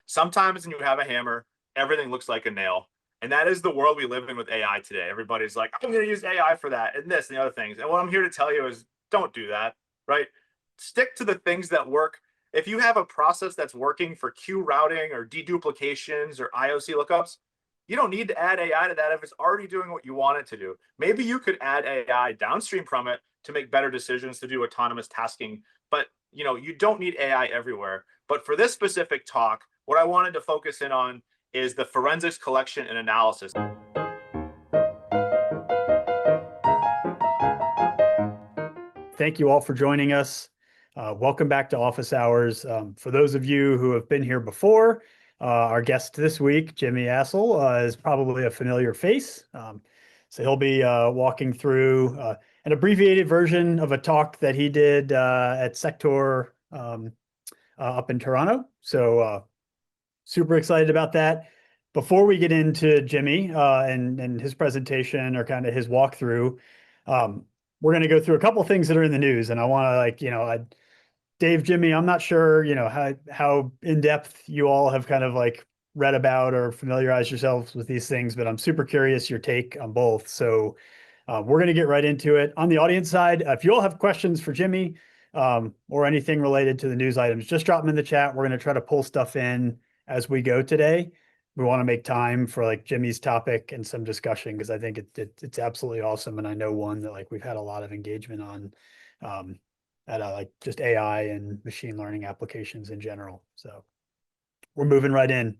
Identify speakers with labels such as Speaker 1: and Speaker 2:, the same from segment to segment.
Speaker 1: Sometimes when you have a hammer, everything looks like a nail. And that is the world we live in with AI today. Everybody's like, I'm going to use AI for that and this and the other things. And what I'm here to tell you is don't do that, right? Stick to the things that work. If you have a process that's working for queue routing or deduplications or IOC lookups, you don't need to add AI to that if it's already doing what you want it to do. Maybe you could add AI downstream from it to make better decisions to do autonomous tasking, but you don't need AI everywhere. But for this specific talk, what I wanted to focus in on is the forensics collection and analysis.
Speaker 2: Thank you all for joining us. Welcome back to Office Hours. For those of you who have been here before, our guest this week, Jimmy Astle, is probably a familiar face. So he'll be walking through an abbreviated version of a talk that he did at Sector up in Toronto. So super excited about that. Before we get into Jimmy and his presentation or kind of his walkthrough, we're going to go through a couple of things that are in the news. And I want to Dave, Jimmy, I'm not sure, how in depth you all have kind of read about or familiarized yourselves with these things, but I'm super curious your take on both. So we're going to get right into it. On the audience side, if you all have questions for Jimmy or anything related to the news items, just drop them in the chat. We're going to try to pull stuff in as we go today. We want to make time for Jimmy's topic and some discussion because I think it's absolutely awesome. And I know one that we've had a lot of engagement on at just AI and machine learning applications in general. So we're moving right in.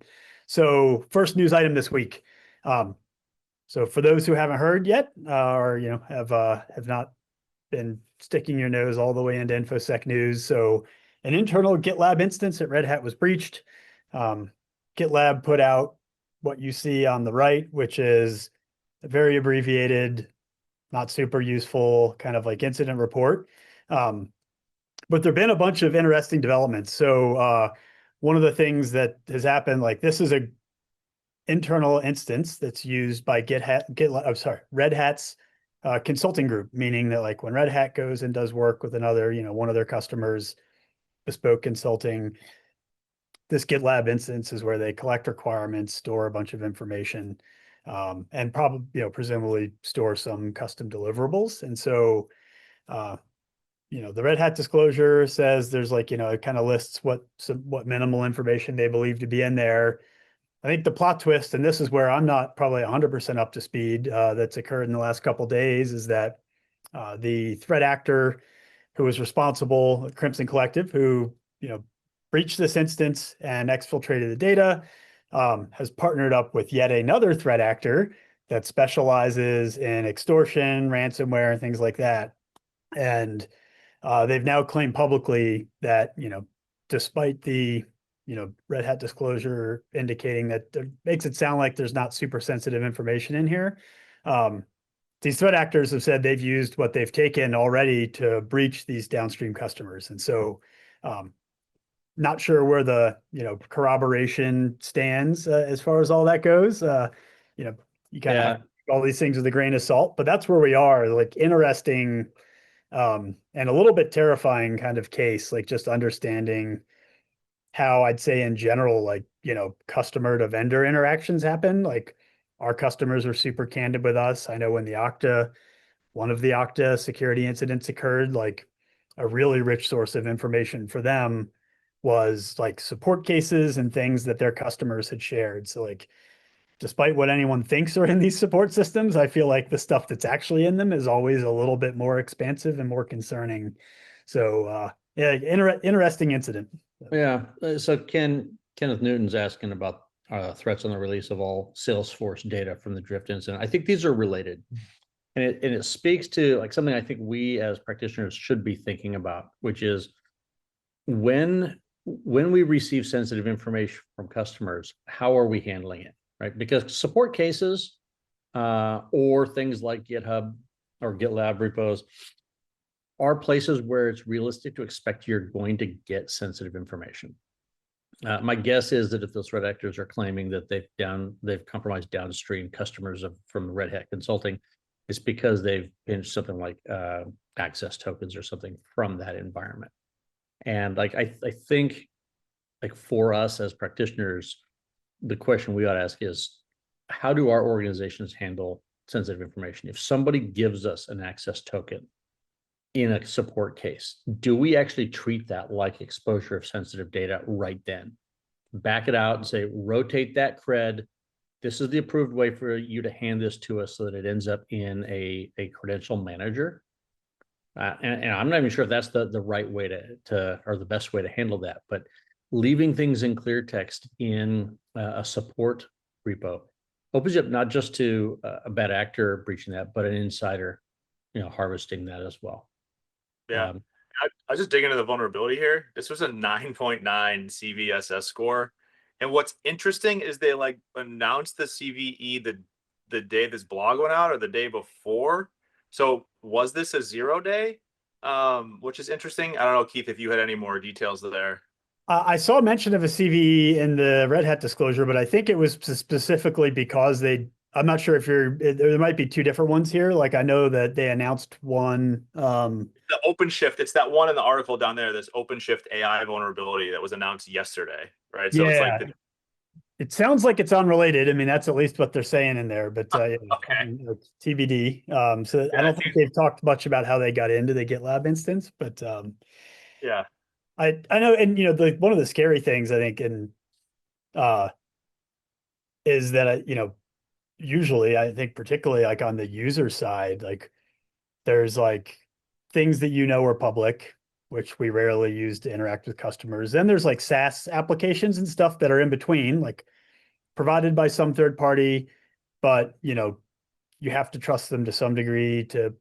Speaker 2: So first news item this week. So for those who haven't heard yet, or have not been sticking your nose all the way into InfoSec news, so an internal GitLab instance at Red Hat was breached. GitLab put out what you see on the right, which is a very abbreviated, not super useful kind of incident report. But there've been a bunch of interesting developments. So one of the things that has happened, this is a internal instance that's used by Red Hat's consulting group, meaning that when Red Hat goes and does work with another, one of their customers, bespoke consulting, this GitLab instance is where they collect requirements, store a bunch of information, and probably, presumably store some custom deliverables. And so, the Red Hat disclosure says there's it kind of lists what minimal information they believe to be in there. I think the plot twist, and this is where I'm not probably 100% up to speed, that's occurred in the last couple of days, is that the threat actor who was responsible, Crimson Collective, who breached this instance and exfiltrated the data, has partnered up with yet another threat actor that specializes in extortion, ransomware, and things like that. And they've now claimed publicly that, despite the, Red Hat disclosure indicating that makes it sound like there's not super sensitive information in here. These threat actors have said they've used what they've taken already to breach these downstream customers. And so not sure where the, corroboration stands as far as all that goes. You kind of have to take all these things with a grain of salt, but that's where we are, interesting and a little bit terrifying kind of case, just understanding how I'd say in general, customer to vendor interactions happen. Our customers are super candid with us. I know when one of the Okta security incidents occurred, a really rich source of information for them was support cases and things that their customers had shared. So despite what anyone thinks are in these support systems, I feel like the stuff that's actually in them is always a little bit more expansive and more concerning. So interesting incident.
Speaker 3: Yeah. So Kenneth Newton's asking about threats on the release of all Salesforce data from the Drift incident. I think these are related. And it speaks to something I think we as practitioners should be thinking about, which is when we receive sensitive information from customers, how are we handling it, right? Because support cases or things like GitHub or GitLab repos are places where it's realistic to expect you're going to get sensitive information. My guess is that if those threat actors are claiming that they've compromised downstream customers from Red Hat Consulting, it's because they've pinched something like access tokens or something from that environment. And I think like for us as practitioners, the question we ought to ask is, how do our organizations handle sensitive information? If somebody gives us an access token in a support case, do we actually treat that like exposure of sensitive data right then? Back it out and say, rotate that cred. This is the approved way for you to hand this to us so that it ends up in a credential manager. And I'm not even sure if that's the right way to or the best way to handle that, but leaving things in clear text in a support repo opens you up not just to a bad actor breaching that, but an insider, harvesting that as well.
Speaker 1: Yeah. I was just digging into the vulnerability here. This was a 9.9 CVSS score. And what's interesting is they like announced the CVE the day this blog went out or the day before. So was this a 0-day? Which is interesting. I don't know, Keith, if you had any more details there.
Speaker 2: I saw a mention of a CVE in the Red Hat disclosure, but I think it was specifically because I'm not sure if there might be two different ones here. Like I know that they announced one.
Speaker 1: The OpenShift, it's that one in the article down there, this OpenShift AI vulnerability that was announced yesterday, right? So it's like
Speaker 2: it sounds like it's unrelated. I mean, that's at least what they're saying in there, but
Speaker 1: okay.
Speaker 2: It's TBD. So I don't think they've talked much about how they got into the GitLab instance, but
Speaker 1: yeah.
Speaker 2: I know, and one of the scary things I think is that usually I think particularly like on the user side, like there's like things that are public, which we rarely use to interact with customers. Then there's like SaaS applications and stuff that are in between, like provided by some third party, but you have to trust them to some degree to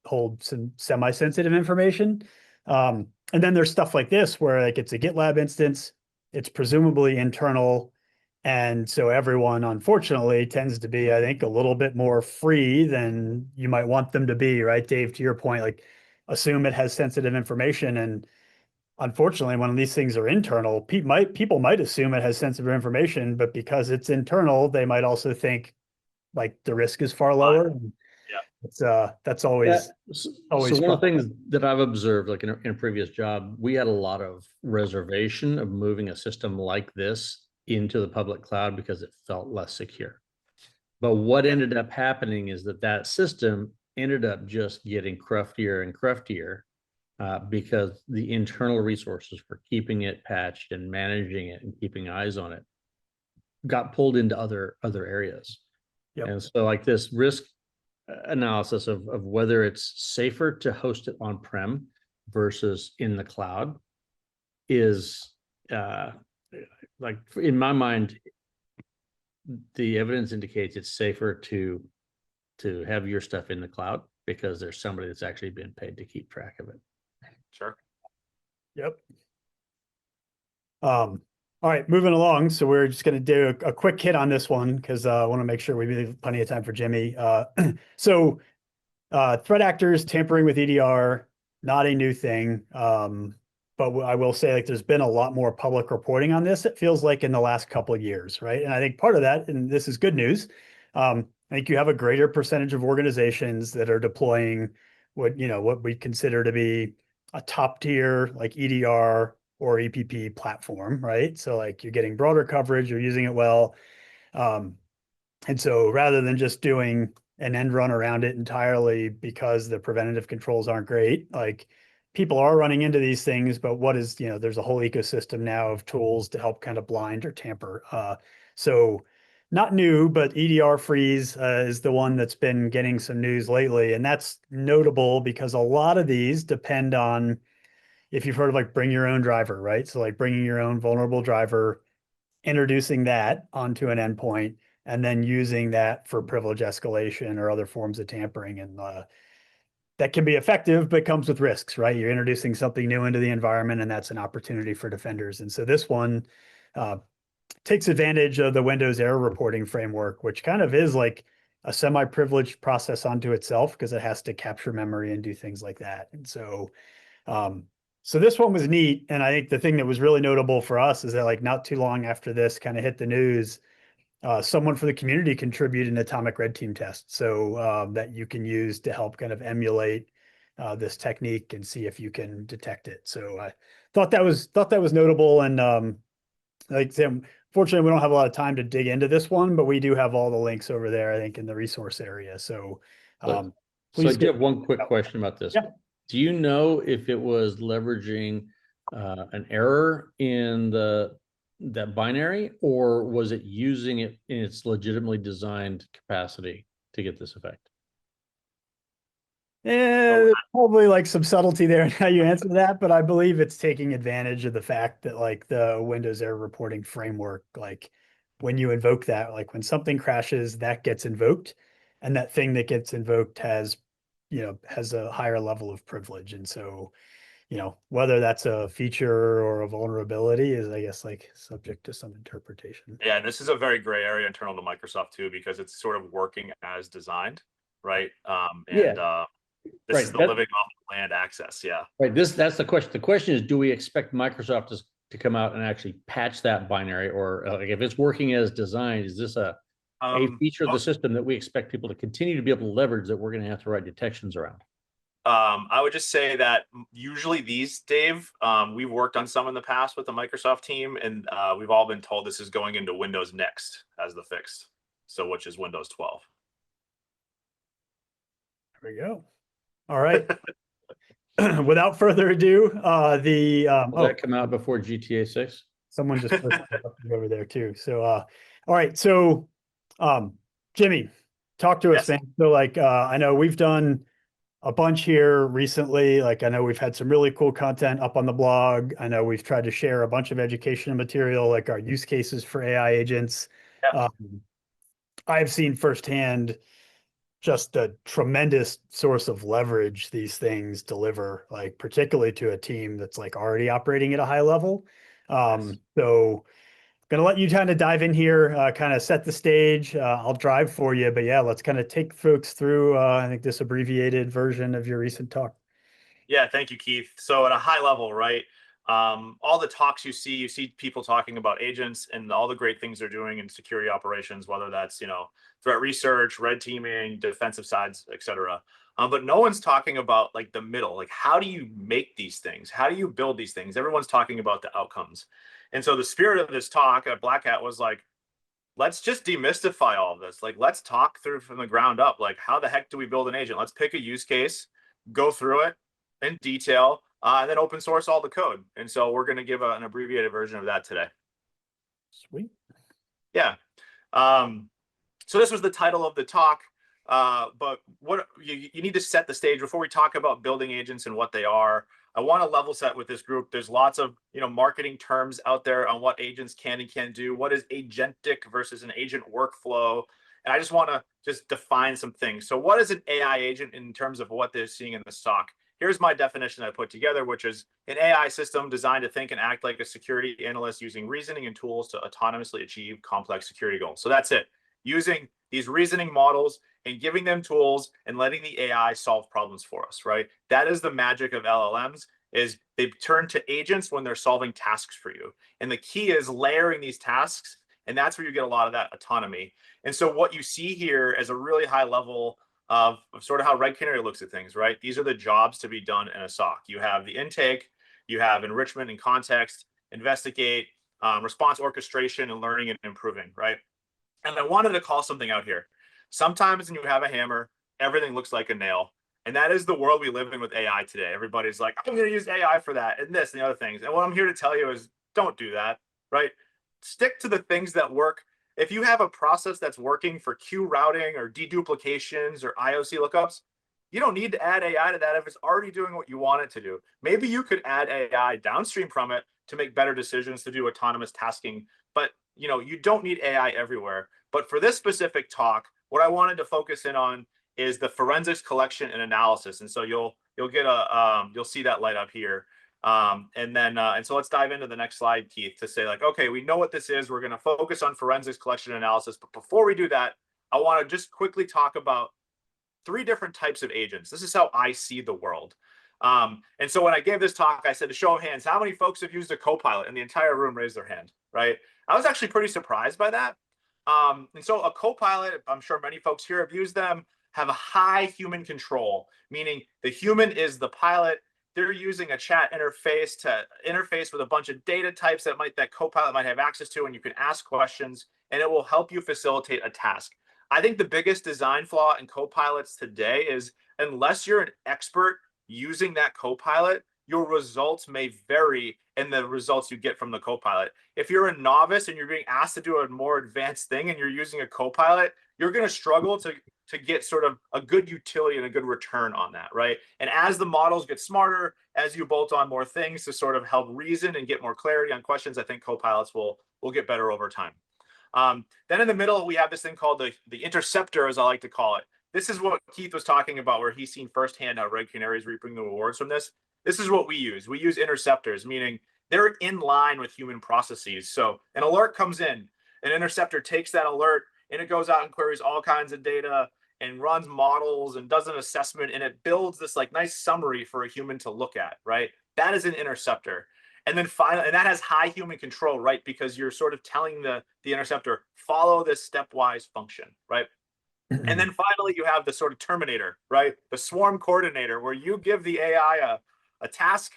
Speaker 2: hold some semi-sensitive information. And then there's stuff like this where like it's a GitLab instance, it's presumably internal. And so everyone, unfortunately, tends to be, I think, a little bit more free than you might want them to be, right? Dave, to your point, like assume it has sensitive information. And unfortunately, when these things are internal, people might assume it has sensitive information, but because it's internal, they might also think like the risk is far lower.
Speaker 1: Yeah.
Speaker 2: That's always
Speaker 3: So one of the things that I've observed, like in a previous job, we had a lot of reservation of moving a system like this into the public cloud because it felt less secure. But what ended up happening is that system ended up just getting cruftier and cruftier because the internal resources for keeping it patched and managing it and keeping eyes on it got pulled into other areas. Yep. And so like this risk analysis of whether it's safer to host it on-prem versus in the cloud is like in my mind, the evidence indicates it's safer to have your stuff in the cloud because there's somebody that's actually been paid to keep track of it.
Speaker 1: Sure.
Speaker 2: Yep. All right, moving along. So we're just going to do a quick hit on this one because I want to make sure we leave plenty of time for Jimmy. So threat actors tampering with EDR, not a new thing. But I will say, like, there's been a lot more public reporting on this. It feels like in the last couple of years, right? And I think part of that, and this is good news, I think you have a greater percentage of organizations that are deploying what we consider to be a top tier like EDR or EPP platform, right? So like you're getting broader coverage, you're using it well, and so rather than just doing an end run around it entirely because the preventative controls aren't great, like people are running into these things, but there's a whole ecosystem now of tools to help kind of blind or tamper. So not new, but EDR freeze is the one that's been getting some news lately. And that's notable because a lot of these depend on, if you've heard of like bring your own driver, right? So like bringing your own vulnerable driver, introducing that onto an endpoint, and then using that for privilege escalation or other forms of tampering. And that can be effective, but comes with risks, right? You're introducing something new into the environment, and that's an opportunity for defenders. And so this one takes advantage of the Windows error reporting framework, which kind of is like a semi-privileged process onto itself because it has to capture memory and do things like that. And so, so this one was neat. And I think the thing that was really notable for us is that like not too long after this kind of hit the news, someone for the community contributed an atomic red team test. So that you can use to help kind of emulate this technique and see if you can detect it. So I thought that was notable. And like Sam, fortunately, we don't have a lot of time to dig into this one, but we do have all the links over there, I think, in the resource area. So
Speaker 3: So I
Speaker 2: please
Speaker 3: do have one quick question about this.
Speaker 2: Yeah.
Speaker 3: Do you know if it was leveraging an error in that binary, or was it using it in its legitimately designed capacity to get this effect?
Speaker 2: There's probably like some subtlety there in how you answer that, but I believe it's taking advantage of the fact that like the Windows error reporting framework, like when you invoke that, like when something crashes, that gets invoked, and that thing that gets invoked has, has a higher level of privilege. And so, whether that's a feature or a vulnerability is, I guess, like subject to some interpretation.
Speaker 1: Yeah, and this is a very gray area internal to Microsoft too, because it's sort of working as designed, right? This is the living off the land access. Yeah.
Speaker 3: Right. That's the question. The question is, do we expect Microsoft to come out and actually patch that binary, or like if it's working as designed, is this a feature of the system that we expect people to continue to be able to leverage that we're going to have to write detections around?
Speaker 1: I would just say that usually these, Dave, we've worked on some in the past with the Microsoft team, and we've all been told this is going into Windows next as the fix. So which is Windows 12.
Speaker 2: There we go. All right. Without further ado,
Speaker 3: Will that come out before GTA 6?
Speaker 2: Someone just put over there too. So all right. So Jimmy, talk to us, man. So like I know we've done a bunch here recently. Like I know we've had some really cool content up on the blog. I know we've tried to share a bunch of educational material, like our use cases for AI agents.
Speaker 1: Yeah.
Speaker 2: I've seen firsthand just a tremendous source of leverage these things deliver, like particularly to a team that's like already operating at a high level. So going to let you kind of dive in here, kind of set the stage. I'll drive for you, but yeah, let's kind of take folks through, I think, this abbreviated version of your recent talk.
Speaker 1: Yeah, thank you, Keith. So at a high level, right, all the talks you see people talking about agents and all the great things they're doing in security operations, whether that's, threat research, red teaming, defensive sides, et cetera. But no one's talking about like the middle, like how do you make these things? How do you build these things? Everyone's talking about the outcomes. And so the spirit of this talk at Black Hat was like, let's just demystify all of this. Like, let's talk through from the ground up. Like, how the heck do we build an agent? Let's pick a use case, go through it in detail, and then open source all the code. And so we're going to give an abbreviated version of that today.
Speaker 2: Sweet.
Speaker 1: Yeah. So this was the title of the talk. But what you need to set the stage before we talk about building agents and what they are. I want to level set with this group. There's lots of marketing terms out there on what agents can and can't do. What is agentic versus an agent workflow? And I just want to just define some things. So what is an AI agent in terms of what they're seeing in the stock? Here's my definition I put together, which is an AI system designed to think and act like a security analyst using reasoning and tools to autonomously achieve complex security goals. So that's it. Using these reasoning models and giving them tools and letting the AI solve problems for us, right? That is the magic of LLMs, is they turn to agents when they're solving tasks for you. And the key is layering these tasks, and that's where you get a lot of that autonomy. And so what you see here is a really high level of sort of how Red Canary looks at things, right? These are the jobs to be done in a SOC. You have the intake, you have enrichment and context, investigate, response orchestration, and learning and improving, right? And I wanted to call something out here. Sometimes when you have a hammer, everything looks like a nail. And that is the world we live in with AI today. Everybody's like, I'm going to use AI for that and this and the other things. And what I'm here to tell you is don't do that, right? Stick to the things that work. If you have a process that's working for queue routing or deduplications or IOC lookups, you don't need to add AI to that if it's already doing what you want it to do. Maybe you could add AI downstream from it to make better decisions, to do autonomous tasking. But you don't need AI everywhere. But for this specific talk, what I wanted to focus in on is the forensics collection and analysis. And so you'll get you'll see that light up here. And so let's dive into the next slide, Keith, to say like, okay, we know what this is. We're going to focus on forensics collection and analysis. But before we do that, I want to just quickly talk about 3 different types of agents. This is how I see the world. And so when I gave this talk, I said, to show of hands, how many folks have used a Copilot? And the entire room raised their hand, right? I was actually pretty surprised by that. And so a Copilot, I'm sure many folks here have used them. have a high human control, meaning the human is the pilot. They're using a chat interface to interface with a bunch of data types that Copilot might have access to, and you can ask questions, and it will help you facilitate a task. I think the biggest design flaw in Copilots today is unless you're an expert using that Copilot, your results may vary in the results you get from the Copilot. If you're a novice and you're being asked to do a more advanced thing and you're using a Copilot, you're going to struggle to get sort of a good utility and a good return on that, right? And as the models get smarter, as you bolt on more things to sort of help reason and get more clarity on questions, I think Copilots will get better over time. Then in the middle, we have this thing called the interceptor, as I like to call it. This is what Keith was talking about, where he's seen firsthand how Red Canary is reaping the rewards from this. This is what we use. We use interceptors, meaning they're in line with human processes. So an alert comes in, an interceptor takes that alert, and it goes out and queries all kinds of data and runs models and does an assessment, and it builds this like nice summary for a human to look at, right? That is an interceptor. And then finally, and that has high human control, right? Because you're sort of telling the interceptor, follow this stepwise function, right? And then finally, you have the sort of terminator, right? The swarm coordinator, where you give the AI a task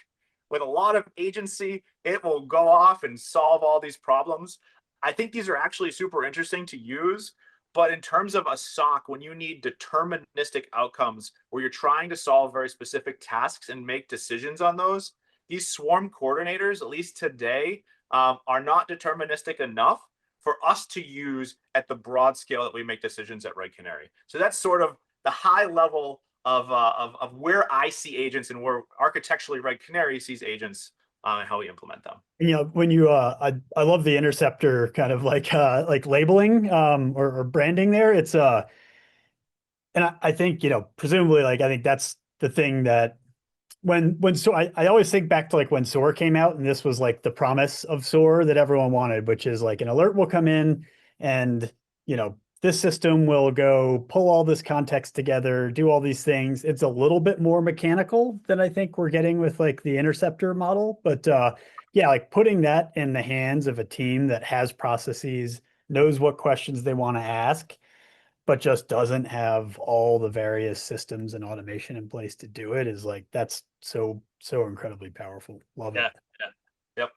Speaker 1: with a lot of agency, it will go off and solve all these problems. I think these are actually super interesting to use, but in terms of a SOC, when you need deterministic outcomes, where you're trying to solve very specific tasks and make decisions on those, these swarm coordinators, at least today, are not deterministic enough for us to use at the broad scale that we make decisions at Red Canary. So that's sort of the high level of where I see agents and where architecturally Red Canary sees agents and how we implement them.
Speaker 2: You know, when you I love the interceptor kind of like labeling or branding there. It's and I think, you know, presumably, like, I think that's the thing that when so I always think back to like when SOAR came out, and this was like the promise of SOAR that everyone wanted, which is like an alert will come in and, you know, this system will go pull all this context together, do all these things. It's a little bit more mechanical than I think we're getting with like the interceptor model. But yeah, like putting that in the hands of a team that has processes, knows what questions they want to ask, but just doesn't have all the various systems and automation in place to do it is like, that's so incredibly powerful. Love it.
Speaker 1: Yeah. Yep.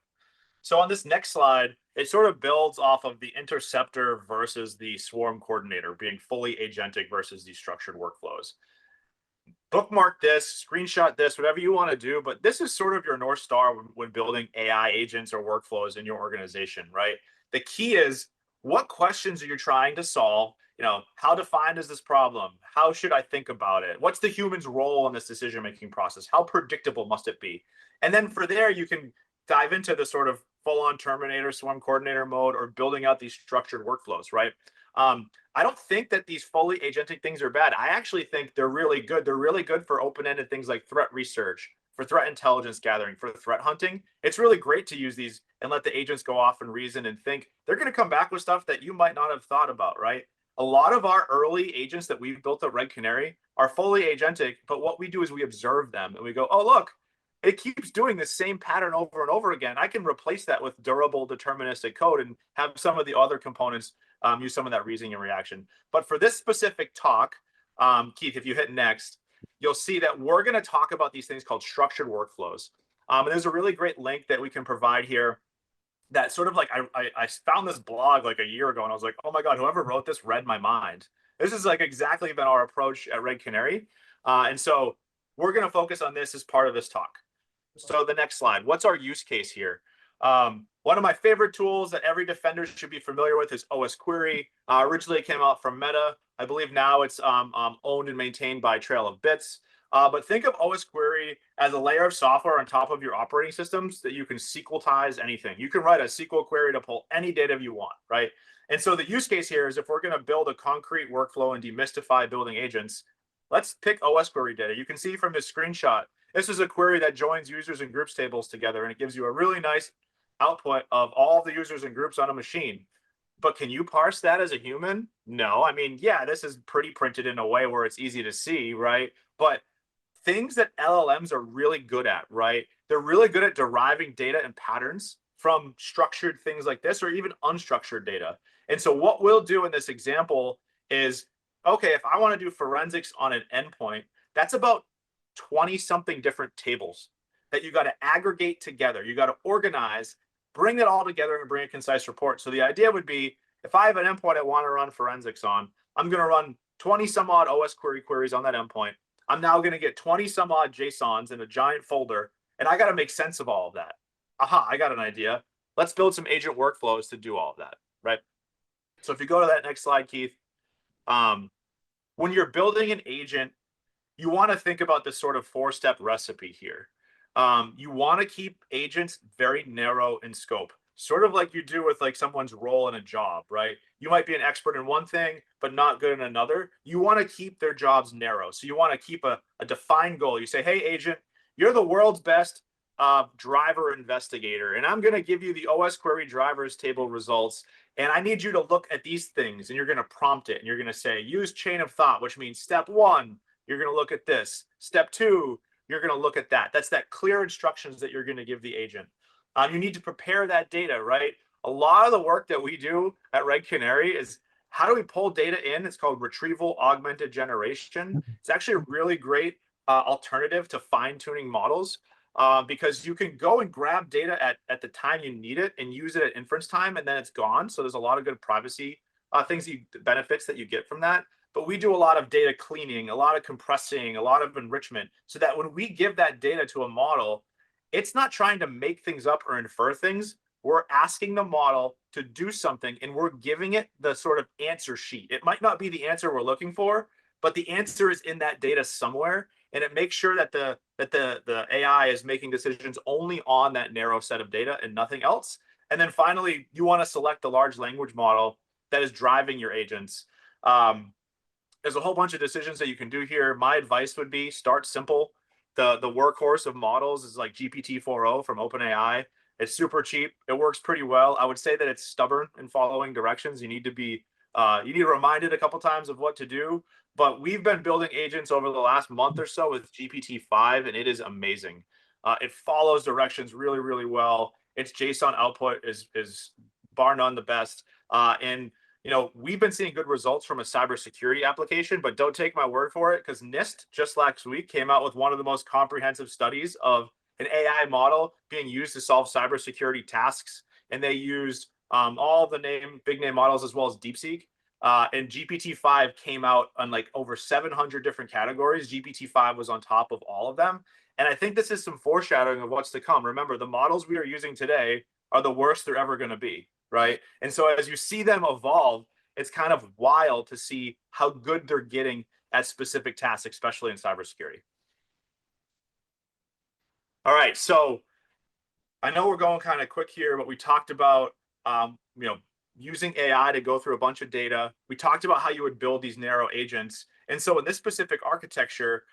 Speaker 1: So on this next slide, it sort of builds off of the interceptor versus the swarm coordinator being fully agentic versus these structured workflows. Bookmark this, screenshot this, whatever you want to do, but this is sort of your North Star when building AI agents or workflows in your organization, right? The key is, what questions are you trying to solve? You know, how defined is this problem? How should I think about it? What's the human's role in this decision-making process? How predictable must it be? And then for there, you can dive into the sort of full-on Terminator, swarm coordinator mode, or building out these structured workflows, right? I don't think that these fully agentic things are bad. I actually think they're really good. They're really good for open-ended things like threat research, for threat intelligence gathering, for threat hunting. It's really great to use these and let the agents go off and reason and think. They're going to come back with stuff that you might not have thought about, right? A lot of our early agents that we've built at Red Canary are fully agentic, but what we do is we observe them and we go, oh, look, it keeps doing the same pattern over and over again. I can replace that with durable deterministic code and have some of the other components use some of that reasoning and reaction. But for this specific talk, Keith, if you hit next, you'll see that we're going to talk about these things called structured workflows. And there's a really great link that we can provide here that sort of like, I found this blog like a year ago and I was like, oh my God, whoever wrote this read my mind. This is like exactly been our approach at Red Canary. And so we're going to focus on this as part of this talk. So the next slide, what's our use case here? One of my favorite tools that every defender should be familiar with is OS Query. Originally it came out from Meta. I believe now it's owned and maintained by Trail of Bits. But think of OS Query as a layer of software on top of your operating systems that you can SQLize anything. You can write a SQL query to pull any data you want, right? And so the use case here is if we're going to build a concrete workflow and demystify building agents, let's pick OS Query data. You can see from this screenshot, this is a query that joins users and groups tables together, and it gives you a really nice output of all the users and groups on a machine. But can you parse that as a human? No. I mean, yeah, this is pretty printed in a way where it's easy to see, right? But things that LLMs are really good at, right? They're really good at deriving data and patterns from structured things like this or even unstructured data. And so what we'll do in this example is okay, if I want to do forensics on an endpoint, that's about 20 something different tables that you got to aggregate together. You got to organize, bring it all together and bring a concise report. So the idea would be if I have an endpoint I want to run forensics on, I'm going to run 20 some odd OS queries on that endpoint. I'm now going to get 20 some odd JSONs in a giant folder, and I got to make sense of all of that. Aha, I got an idea. Let's build some agent workflows to do all of that, right? So if you go to that next slide, Keith, when you're building an agent, you want to think about this sort of four-step recipe here. You want to keep agents very narrow in scope, sort of like you do with like someone's role in a job, right? You might be an expert in one thing, but not good in another. You want to keep their jobs narrow. So you want to keep a defined goal. You say, hey, agent, you're the world's best driver investigator, and I'm going to give you the OS query drivers table results. And I need you to look at these things, and you're going to prompt it, and you're going to say, use chain of thought, which means step one, you're going to look at this. Step two, you're going to look at that. That's that clear instructions that you're going to give the agent. You need to prepare that data, right? A lot of the work that we do at Red Canary is how do we pull data in? It's called retrieval augmented generation. It's actually a really great alternative to fine-tuning models because you can go and grab data at the time you need it and use it at inference time, and then it's gone. So there's a lot of good privacy benefits that you get from that. But we do a lot of data cleaning, a lot of compressing, a lot of enrichment, so that when we give that data to a model, it's not trying to make things up or infer things. We're asking the model to do something, and we're giving it the sort of answer sheet. It might not be the answer we're looking for, but the answer is in that data somewhere, and it makes sure that the AI is making decisions only on that narrow set of data and nothing else. And then finally, you want to select the large language model that is driving your agents. There's a whole bunch of decisions that you can do here. My advice would be start simple. The workhorse of models is like GPT-4o from OpenAI. It's super cheap. It works pretty well. I would say that it's stubborn in following directions. You need to be reminded a couple times of what to do. But we've been building agents over the last month or so with GPT-5, and it is amazing. It follows directions really, really well. Its JSON output is bar none the best. And we've been seeing good results from a cybersecurity application, but don't take my word for it because NIST just last week came out with one of the most comprehensive studies of an AI model being used to solve cybersecurity tasks. And they used all the big name models as well as DeepSeek. And GPT-5 came out on like over 700 different categories. GPT-5 was on top of all of them. And I think this is some foreshadowing of what's to come. Remember, the models we are using today are the worst they're ever going to be. Right. And so as you see them evolve, it's kind of wild to see how good they're getting at specific tasks, especially in cybersecurity. All right. So I know we're going kind of quick here, but we talked about, using AI to go through a bunch of data. We talked about how you would build these narrow agents. And so in this specific architecture,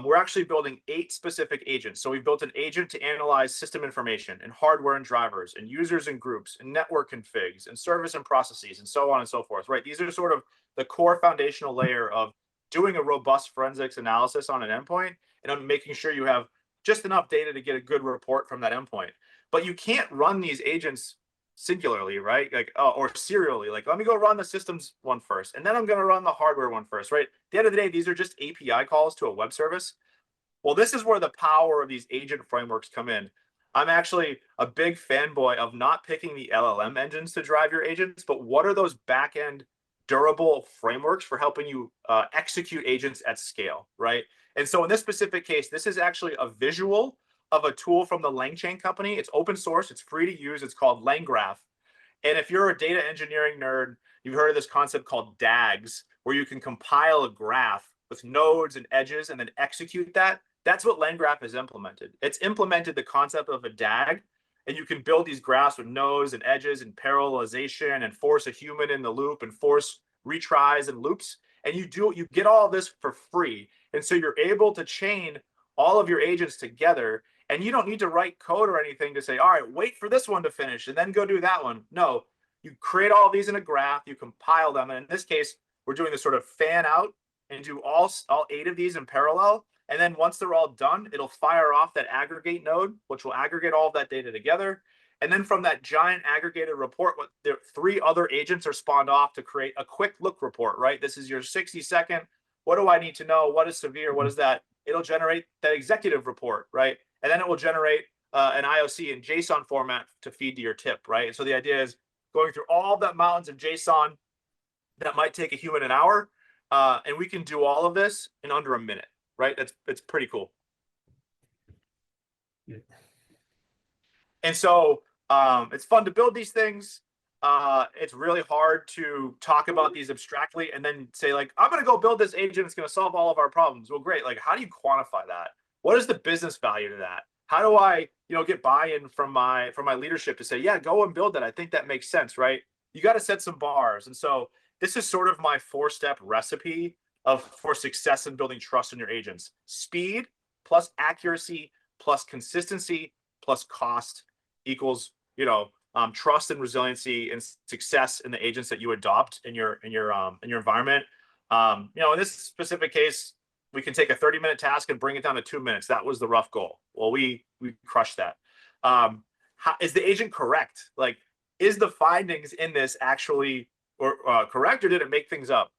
Speaker 1: we're actually building 8 specific agents. So we've built an agent to analyze system information and hardware and drivers and users and groups and network configs and service and processes and so on and so forth, right? These are sort of the core foundational layer of doing a robust forensics analysis on an endpoint and making sure you have just enough data to get a good report from that endpoint. But you can't run these agents singularly, right? Or serially, like, let me go run the systems one first, and then I'm going to run the hardware one first, right? At the end of the day, these are just API calls to a web service. Well, this is where the power of these agent frameworks come in. I'm actually a big fanboy of not picking the LLM engines to drive your agents, but what are those back-end durable frameworks for helping you execute agents at scale, right? And so in this specific case, this is actually a visual of a tool from the LangChain company. It's open source. It's free to use. It's called LangGraph. And if you're a data engineering nerd, you've heard of this concept called DAGs, where you can compile a graph with nodes and edges and then execute that. That's what LangGraph has implemented. It's implemented the concept of a DAG, and you can build these graphs with nodes and edges and parallelization and force a human in the loop and force retries and loops. And you get all this for free. And so you're able to chain all of your agents together. And you don't need to write code or anything to say, all right, wait for this one to finish and then go do that one. No, you create all these in a graph, you compile them. And in this case, we're doing this sort of fan out and do all 8 of these in parallel. And then once they're all done, it'll fire off that aggregate node, which will aggregate all of that data together. And then from that giant aggregated report, what the 3 other agents are spawned off to create a quick look report, right? This is your 60-second. What do I need to know? What is severe? What is that? It'll generate that executive report, right? And then it will generate an IOC in JSON format to feed to your tip, right? And so the idea is going through all that mountains of JSON that might take a human an hour, and we can do all of this in under a minute, right? It's pretty cool.
Speaker 2: Yeah.
Speaker 1: And so it's fun to build these things. It's really hard to talk about these abstractly and then say, like, I'm going to go build this agent. It's going to solve all of our problems. Well, great. Like, how do you quantify that? What is the business value to that? How do I, get buy-in from my leadership to say, yeah, go and build that? I think that makes sense, right? You got to set some bars. And so this is sort of my 4-step recipe for success in building trust in your agents: speed plus accuracy plus consistency plus cost equals, trust and resiliency and success in the agents that you adopt in your environment. In this specific case, we can take a 30-minute task and bring it down to 2 minutes. That was the rough goal. Well, we crushed that. Is the agent correct? Like, is the findings in this actually correct, or did it make things up?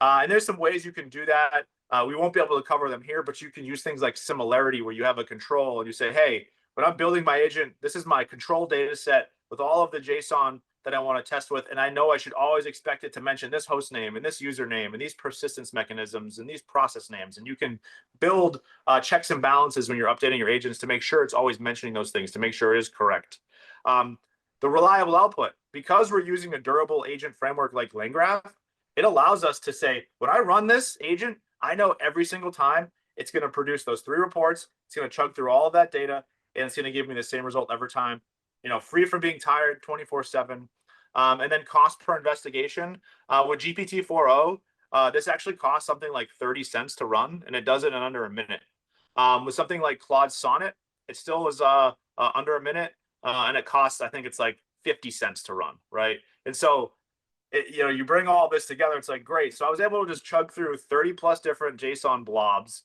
Speaker 1: And there's some ways you can do that. We won't be able to cover them here, but you can use things like similarity, where you have a control and you say, hey, when I'm building my agent, this is my control data set with all of the JSON that I want to test with. And I know I should always expect it to mention this host name and this username and these persistence mechanisms and these process names. And you can build checks and balances when you're updating your agents to make sure it's always mentioning those things, to make sure it is correct. The reliable output, because we're using a durable agent framework like LangGraph, it allows us to say, when I run this agent, I know every single time it's going to produce those 3 reports. It's going to chug through all of that data, and it's going to give me the same result every time, free from being tired 24/7. And then cost per investigation. With GPT-4o, this actually costs something like 30 cents to run, and it does it in under a minute. With something like Claude Sonnet, it still is under a minute, and it costs, I think it's like 50 cents to run, right? And so, you bring all this together, it's like, great. So I was able to just chug through 30 plus different JSON blobs.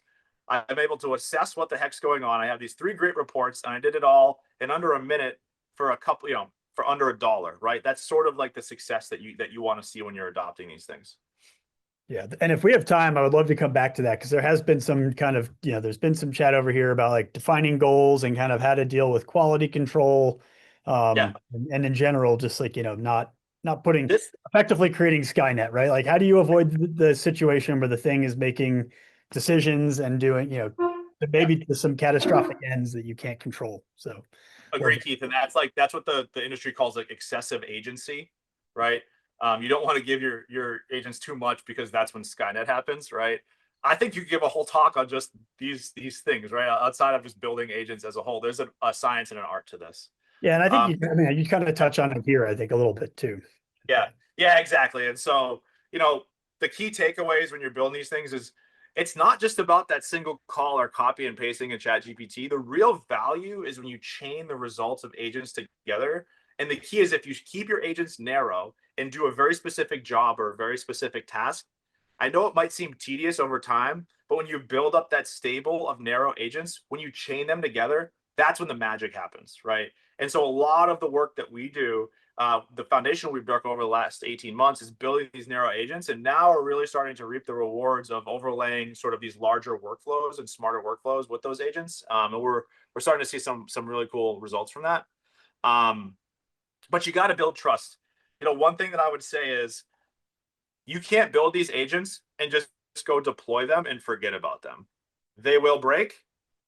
Speaker 1: I'm able to assess what the heck's going on. I have these 3 great reports, and I did it all in under a minute for a couple, for under $1, right? That's sort of like the success that you want to see when you're adopting these things.
Speaker 2: Yeah. And if we have time, I would love to come back to that, because there has been some kind of, there's been some chat over here about like defining goals and kind of how to deal with quality control. And in general, just like, not putting effectively creating Skynet, right? Like, how do you avoid the situation where the thing is making decisions and doing, maybe to some catastrophic ends that you can't control. So
Speaker 1: agree, Keith. And that's what the industry calls like excessive agency, right? You don't want to give your agents too much, because that's when Skynet happens, right? I think you give a whole talk on just these things, right? Outside of just building agents as a whole, there's a science and an art to this.
Speaker 2: Yeah, and I think you kind of touch on it here, I think, a little bit too.
Speaker 1: Yeah, exactly. And so, the key takeaways when you're building these things is, it's not just about that single call or copy and pasting in ChatGPT. The real value is when you chain the results of agents together. And the key is, if you keep your agents narrow and do a very specific job or a very specific task, I know it might seem tedious over time, but when you build up that stable of narrow agents, when you chain them together, that's when the magic happens, right? And so a lot of the work that we do, the foundation we've built over the last 18 months, is building these narrow agents. And now we're really starting to reap the rewards of overlaying sort of these larger workflows and smarter workflows with those agents. And we're starting to see some really cool results from that. But you got to build trust. One thing that I would say is, you can't build these agents and just go deploy them and forget about them. They will break.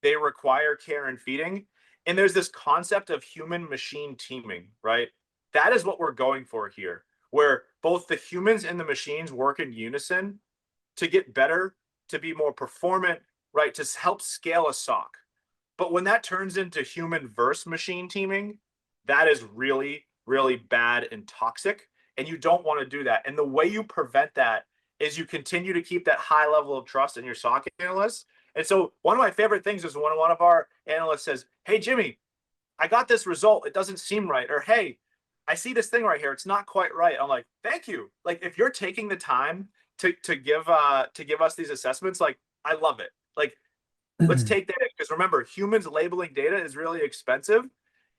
Speaker 1: They require care and feeding. And there's this concept of human machine teaming, right? That is what we're going for here, where both the humans and the machines work in unison to get better, to be more performant, right? To help scale a SOC. But when that turns into human versus machine teaming, that is really, really bad and toxic. And you don't want to do that. And the way you prevent that is you continue to keep that high level of trust in your SOC analysts. And so one of my favorite things is when one of our analysts says, hey, Jimmy, I got this result. It doesn't seem right. Or, hey, I see this thing right here. It's not quite right. I'm like, thank you. Like, if you're taking the time to give us these assessments, like, I love it. Like, let's take that, because remember, humans labeling data is really expensive.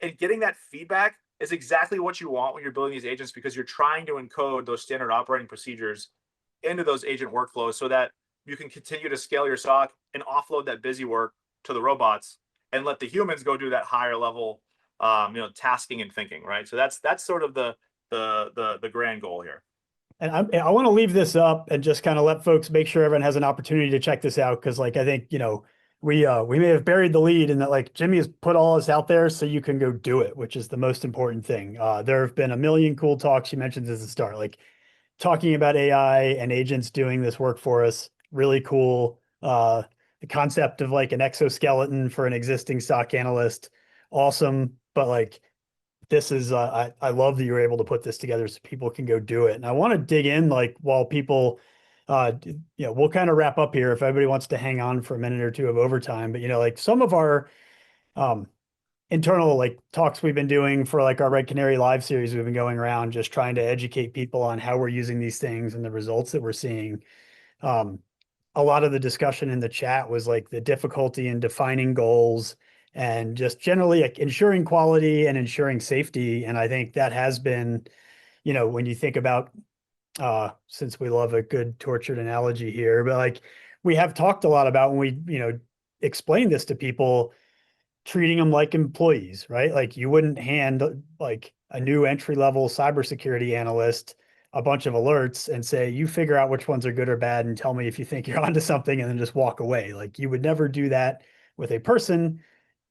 Speaker 1: And getting that feedback is exactly what you want when you're building these agents, because you're trying to encode those standard operating procedures into those agent workflows so that you can continue to scale your SOC and offload that busy work to the robots and let the humans go do that higher level, tasking and thinking, right? So that's sort of the grand goal here.
Speaker 2: And I want to leave this up and just kind of let folks make sure everyone has an opportunity to check this out. Cause like, I think, we may have buried the lead in that, like, Jimmy has put all this out there so you can go do it, which is the most important thing. There have been a million cool talks you mentioned at the start, like talking about AI and agents doing this work for us. Really cool. The concept of like an exoskeleton for an existing stock analyst. Awesome. But like, this is I love that you're able to put this together so people can go do it. And I want to dig in, like, while people we'll kind of wrap up here if everybody wants to hang on for a minute or two of overtime. But like some of our internal like talks we've been doing for like our Red Canary live series, we've been going around just trying to educate people on how we're using these things and the results that we're seeing. A lot of the discussion in the chat was like the difficulty in defining goals and just generally like ensuring quality and ensuring safety. And I think that has been, when you think about, since we love a good tortured analogy here, but like we have talked a lot about when we, explain this to people, treating them like employees, right? Like you wouldn't hand like a new entry-level cybersecurity analyst a bunch of alerts and say, you figure out which ones are good or bad and tell me if you think you're onto something, and then just walk away. Like you would never do that with a person.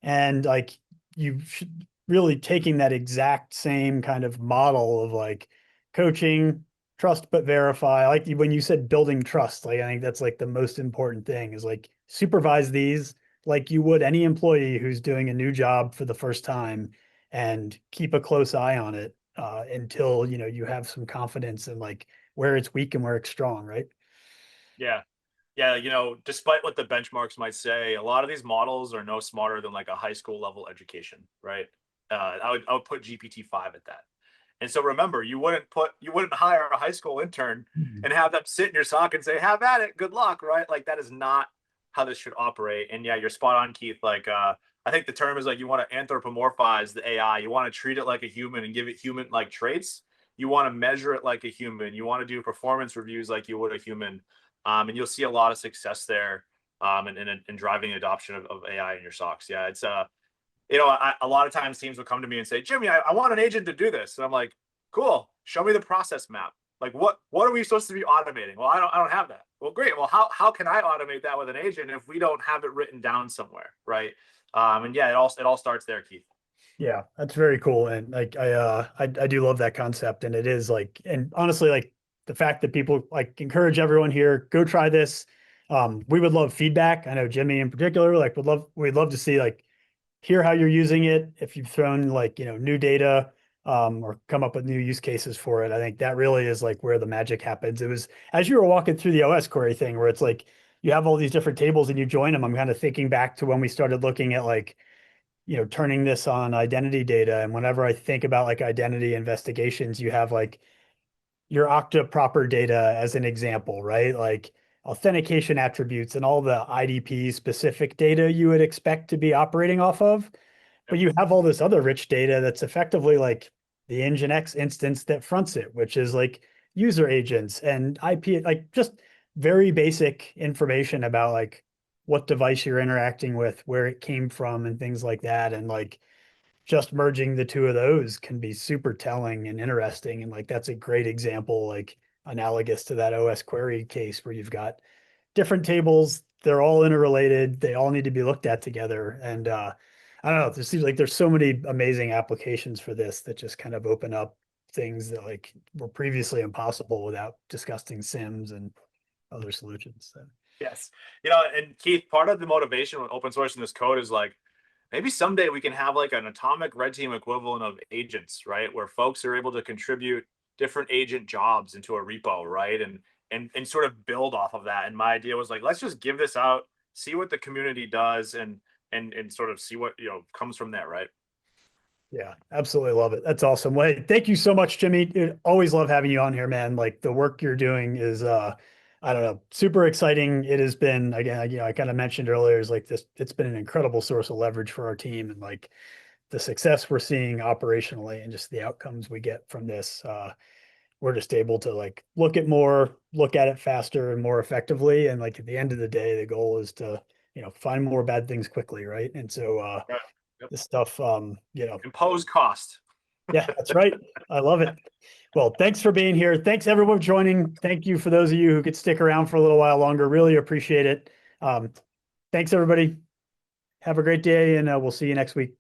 Speaker 2: And like you should really taking that exact same kind of model of like coaching, trust but verify. Like when you said building trust, like I think that's like the most important thing is like supervise these like you would any employee who's doing a new job for the first time, and keep a close eye on it until you have some confidence in like where it's weak and where it's strong, right?
Speaker 1: Yeah. Yeah, despite what the benchmarks might say, a lot of these models are no smarter than like a high school level education, right? I would put GPT-5 at that. And so remember, you wouldn't hire a high school intern and have them sit in your SOC and say, "Have at it, good luck," right? Like that is not how this should operate. And yeah, you're spot on, Keith. Like I think the term is like you want to anthropomorphize the AI. You want to treat it like a human and give it human like traits. You want to measure it like a human. You want to do performance reviews like you would a human. And you'll see a lot of success there in driving the adoption of AI in your SOCs. Yeah, it's a lot of times teams will come to me and say, "Jimmy, I want an agent to do this," and I'm like, "Cool, show me the process map. Like, what are we supposed to be automating?" "Well, I don't have that." "Well, great. Well, how can I automate that with an agent if we don't have it written down somewhere, right?" And yeah, it all starts there, Keith.
Speaker 2: Yeah, that's very cool. And like I do love that concept. And it is like, and honestly, like the fact that people like encourage everyone here, go try this. We would love feedback. I know Jimmy in particular, like we'd love to see like hear how you're using it. If you've thrown like, new data or come up with new use cases for it. I think that really is like where the magic happens. It was as you were walking through the OS query thing where it's like you have all these different tables and you join them. I'm kind of thinking back to when we started looking at like, turning this on identity data. And whenever I think about like identity investigations, you have like your Okta proper data as an example, right? Like authentication attributes and all the IDP specific data you would expect to be operating off of. But you have all this other rich data that's effectively like the Nginx instance that fronts it, which is like user agents and IP, like just very basic information about like what device you're interacting with, where it came from, and things like that. And like just merging the two of those can be super telling and interesting. And like that's a great example, like analogous to that OS query case where you've got different tables, they're all interrelated, they all need to be looked at together. And I don't know, there seems like there's so many amazing applications for this that just kind of open up things that like were previously impossible without discussing SIMs and other solutions. So.
Speaker 1: Yes. And Keith, part of the motivation with open sourcing this code is like, maybe someday we can have like an atomic red team equivalent of agents, right? Where folks are able to contribute different agent jobs into a repo, right? And sort of build off of that. And my idea was like, let's just give this out, see what the community does and sort of see what, comes from there, right?
Speaker 2: Yeah, absolutely love it. That's awesome. Well, thank you so much, Jimmy. Always love having you on here, man. Like the work you're doing is I don't know, super exciting. It has been, again, I kind of mentioned earlier, is like this, it's been an incredible source of leverage for our team. And like the success we're seeing operationally and just the outcomes we get from this, we're just able to like look at it faster and more effectively. And like at the end of the day, the goal is to, find more bad things quickly. Right. And so,
Speaker 1: Right. Yep.
Speaker 2: this stuff,
Speaker 1: Impose cost.
Speaker 2: yeah, that's right. I love it. Well, thanks for being here. Thanks everyone for joining. Thank you for those of you who could stick around for a little while longer. Really appreciate it. Thanks everybody. Have a great day and we'll see you next week.